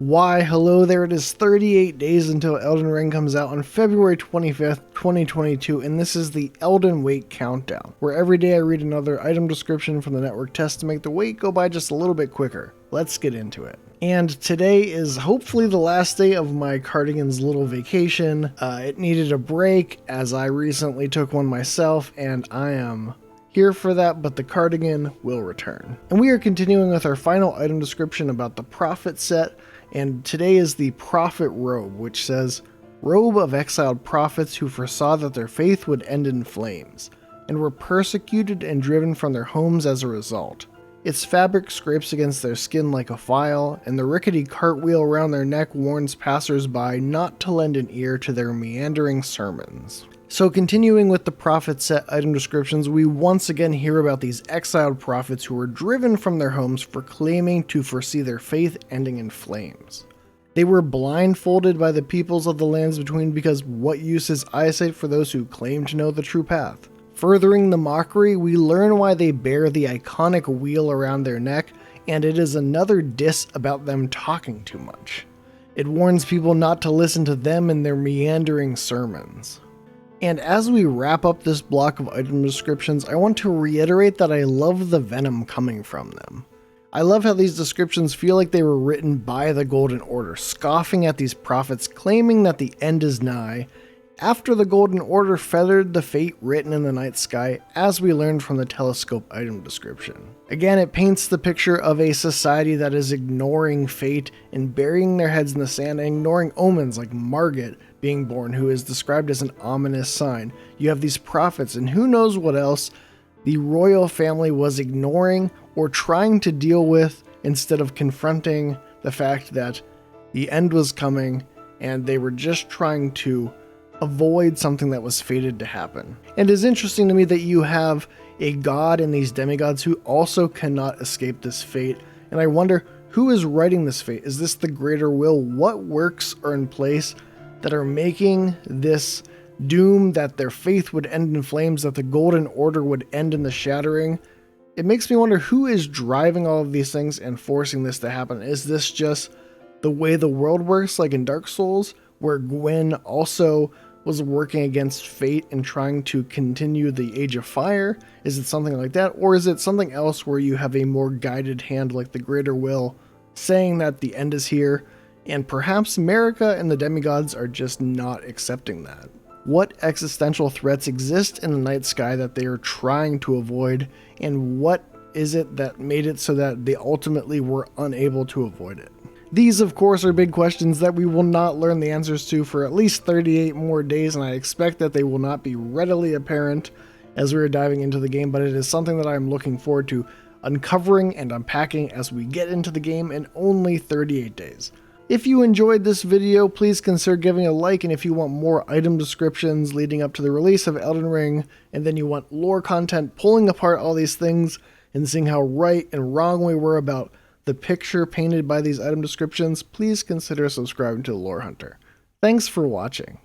Why, hello there, it is 38 days until Elden Ring comes out on February 25th, 2022, and this is the Elden Wait Countdown, where every day I read another item description from the network test to make the wait go by just a little bit quicker. Let's get into it. And today is hopefully the last day of my cardigan's little vacation. It needed a break, as I recently took one myself, and I am here for that, but the cardigan will return. And we are continuing with our final item description about the Prophet set, and today is the Prophet Robe, which says, "Robe of exiled prophets who foresaw that their faith would end in flames, and were persecuted and driven from their homes as a result. Its fabric scrapes against their skin like a file, and the rickety cartwheel around their neck warns passers-by not to lend an ear to their meandering sermons." So continuing with the Prophet set item descriptions, we once again hear about these exiled prophets who were driven from their homes for claiming to foresee their faith ending in flames. They were blindfolded by the peoples of the lands between because what use is eyesight for those who claim to know the true path? Furthering the mockery, we learn why they bear the iconic wheel around their neck, and it is another diss about them talking too much. It warns people not to listen to them and their meandering sermons. And as we wrap up this block of item descriptions, I want to reiterate that I love the venom coming from them. I love how these descriptions feel like they were written by the Golden Order, scoffing at these prophets claiming that the end is nigh, after the Golden Order feathered the fate written in the night sky, as we learned from the telescope item description. Again, it paints the picture of a society that is ignoring fate and burying their heads in the sand and ignoring omens like Margit being born, who is described as an ominous sign. You have these prophets and who knows what else the royal family was ignoring or trying to deal with instead of confronting the fact that the end was coming and they were just trying to avoid something that was fated to happen. And it's interesting to me that you have a god and these demigods who also cannot escape this fate, and I wonder who is writing this fate. Is this the greater will? What works are in place that are making this doom that their faith would end in flames, that the Golden Order would end in the shattering? It makes me wonder who is driving all of these things and forcing this to happen. Is this just the way the world works, like in Dark Souls, where Gwyn also was working against fate and trying to continue the Age of Fire? Is it something like that? Or is it something else where you have a more guided hand like the greater will saying that the end is here, and perhaps America and the demigods are just not accepting that? What existential threats exist in the night sky that they are trying to avoid, and what is it that made it so that they ultimately were unable to avoid it? These, of course, are big questions that we will not learn the answers to for at least 38 more days, and I expect that they will not be readily apparent as we are diving into the game, but it is something that I am looking forward to uncovering and unpacking as we get into the game in only 38 days. If you enjoyed this video, please consider giving a like, and if you want more item descriptions leading up to the release of Elden Ring, and then you want lore content pulling apart all these things and seeing how right and wrong we were about the picture painted by these item descriptions, please consider subscribing to the Lore Hunter. Thanks for watching.